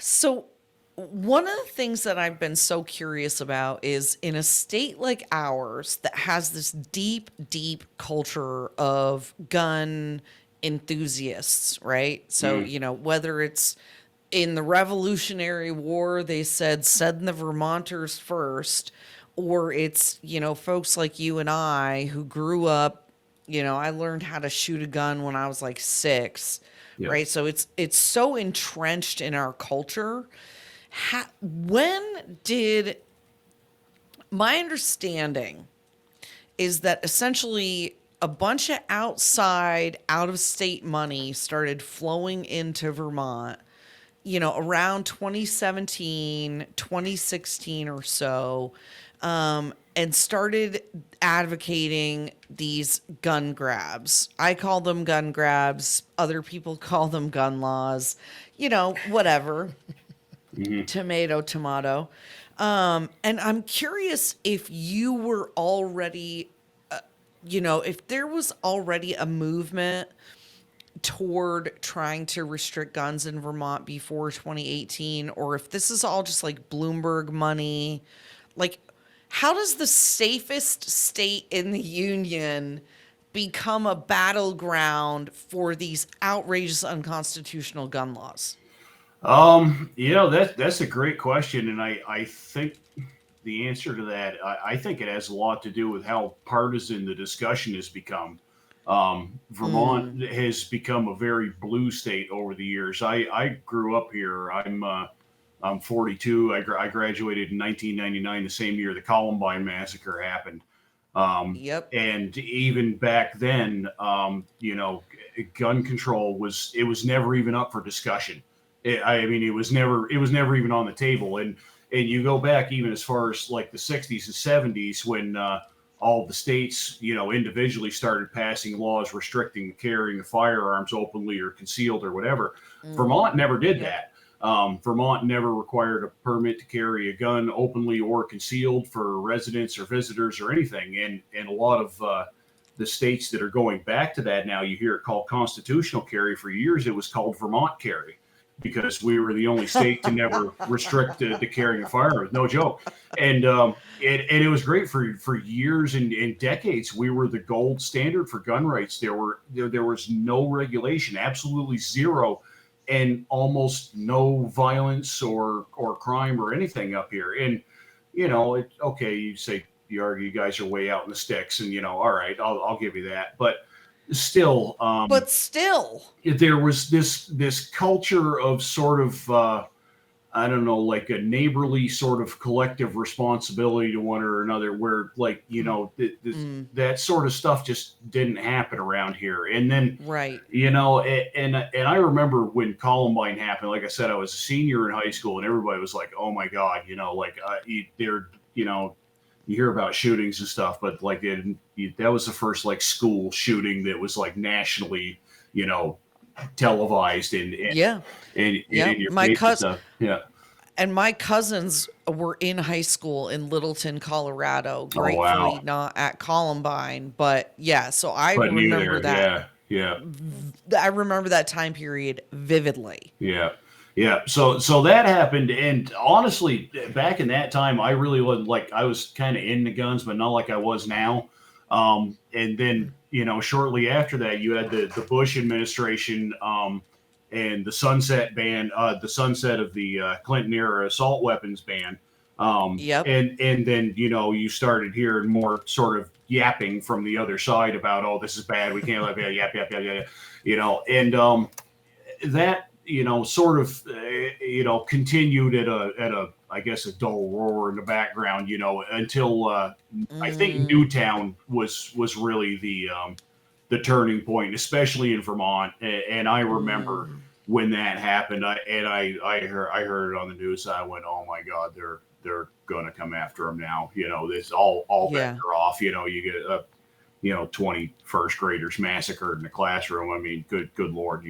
So, one of the things that I've been so curious about is in a state like ours that has this deep, deep culture of gun enthusiasts, right? So, Mm, whether it's in the Revolutionary War, they said send the Vermonters first, or it's, folks like you and I who grew up, I learned how to shoot a gun when I was like 6, yeah. right? So it's so entrenched in our culture. When did my understanding is that essentially a bunch of outside out of state money started flowing into Vermont, around 2017, 2016 or so, and started advocating these gun grabs. I call them gun grabs. Other people call them gun laws, whatever. Hmm. Tomato, tomato. And I'm curious if you were already, if there was already a movement toward trying to restrict guns in Vermont before 2018, or if this is all just like Bloomberg money. Like, how does the safest state in the union become a battleground for these outrageous unconstitutional gun laws? That's a great question, and I think the answer to that, I think it has a lot to do with how partisan the discussion has become. Vermont Mm. has become a very blue state over the years. I grew up here. I'm 42. I graduated in 1999, the same year the Columbine massacre happened. Yep. And even back then, gun control was never even up for discussion. I mean, it was never even on the table. And you go back even as far as like the 60s and 70s when all the states, individually started passing laws restricting the carrying of firearms openly or concealed or whatever. Vermont never did Yep. that. Vermont never required a permit to carry a gun openly or concealed for residents or visitors or anything. And a lot of the states that are going back to that now, you hear it called constitutional carry. For years, it was called Vermont carry because we were the only state to never restrict the carrying of firearms. No joke. And it was great for years and decades. We were the gold standard for gun rights. There was no regulation, absolutely zero, and almost no violence or crime or anything up here. And okay, you say you argue you guys are way out in the sticks, and all right, I'll give you that. But still, But still, there was this culture of sort of I don't know, like a neighborly sort of collective responsibility to one or another, where like that sort of stuff just didn't happen around here. And then right. and I remember when Columbine happened. Like I said, I was a senior in high school, and everybody was like, "Oh my god," like they're you hear about shootings and stuff, but like that was the first like school shooting that was like nationally, you know, televised Yeah. and Yeah. in your face and stuff. Yeah. My cousins were in high school in Littleton, Colorado, Oh gratefully wow. not at Columbine, but yeah, so But neither. Yeah. Yeah. I remember that time period vividly. Yeah. Yeah. So that happened, and honestly, back in that time, I really wasn't like I was kind of into guns, but not like I was now. And then shortly after that, you had the Bush administration and the sunset ban, the sunset of the Clinton era assault weapons ban. Yep. And then you started hearing more sort of yapping from the other side about, oh, this is bad, we can't let yap yap yap yap, and that sort of continued at a I guess a dull roar in the background, until I think Mm, Newtown was really the turning point, especially in Vermont. And I remember mm, when that happened, I heard it on the news. And I went, oh my God, they're going to come after him now. This all bets yeah. are off. You get a 20 first graders massacred in the classroom. I mean, good Lord,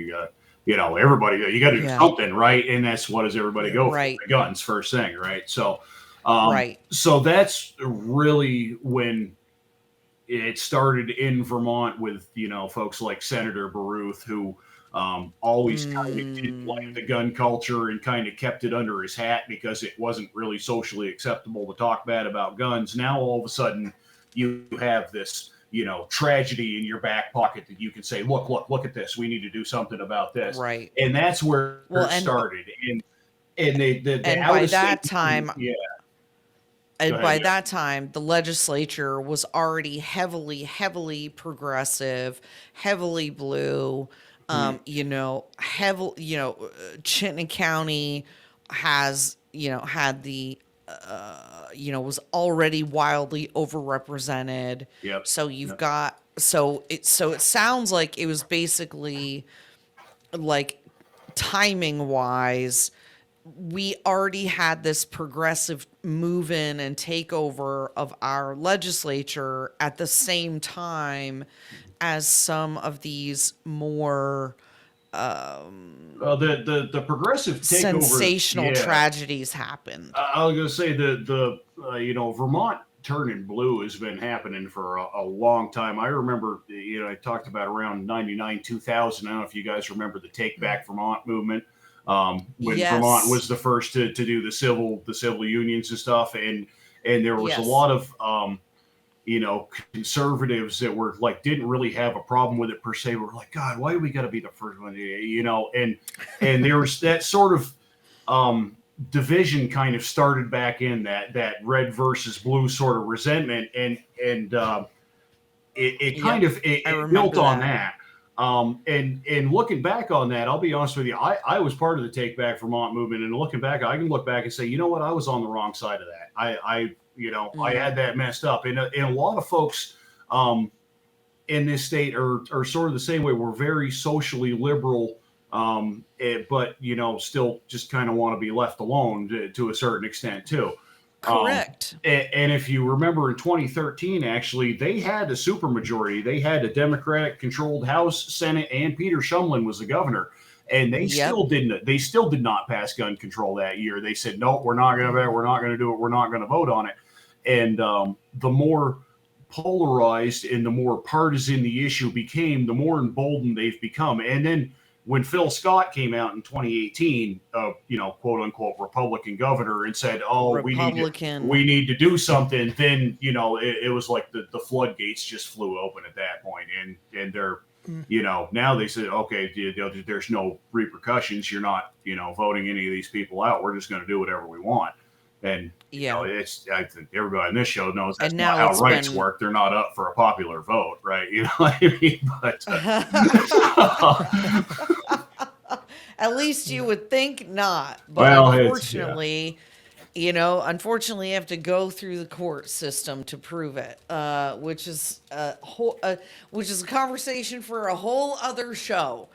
everybody, you got to do Yeah. something, right? And that's what does everybody go for? Right. The guns first thing, right? So, Right. so that's really when it started in Vermont with folks like Senator Baruth, who always kind of didn't like Mm, the gun culture and kind of kept it under his hat because it wasn't really socially acceptable to talk bad about guns. Now all of a sudden you have this, tragedy in your back pocket that you can say, look at this. We need to do something about this. right. And that's where Well, it started. And the and out by of state that money, time, yeah. Go and ahead, by man. that time, the legislature was already heavily progressive, heavily blue. Mhm. Chittenden County had was already wildly overrepresented. Yep. So you've Yep. got so it sounds like it was basically like timing wise we already had this progressive move in and takeover of our legislature at the same time as some of these more The progressive takeover, sensational yeah. tragedies happened. I was gonna say the Vermont turning blue has been happening for a long time. I remember I talked about around 99 2000. I don't know if you guys remember the Take Back Vermont movement, when Vermont Yes. was the first to do the civil unions and stuff, and there was a Yes. lot of conservatives that were like didn't really have a problem with it per se. We're like, God, why do we got to be the first one? And there was that sort of um, division kind of started back in that red versus blue sort of resentment, and it kind Yep. of it, I it built remember on that. that. And looking back on that, I'll be honest with you, I was part of the Take Back Vermont movement, and looking back, I can look back and say, you know what, I was on the wrong side of that. I Mm. had that messed up, and a lot of folks um, in this state are sort of the same way. We're very socially liberal, but still just kind of want to be left alone to a certain extent too. Um, Correct. and if you remember in 2013, actually, they had a supermajority. They had a Democratic-controlled House, Senate, and Peter Shumlin was the governor. And they Yep. still didn't. They still did not pass gun control that year. They said, "No, we're not going to. Mm. We're not going to do it. We're not going to vote on it." And the more polarized and the more partisan the issue became, the more emboldened they've become. And then when Phil Scott came out in 2018, quote unquote Republican governor, and said, "Oh, we need to Republican. we need to do something," then it was like the floodgates just flew open at that point, and they're now they said, okay, there's no repercussions. You're not voting any of these people out. We're just going to do whatever we want. And Yeah. I think everybody on this show knows that's And not now how it's rights been work. They're not up for a popular vote, right? You know what I mean? But At least you would think not. But well, it's yeah. unfortunately, you have to go through the court system to prove it, which is a conversation for a whole other show.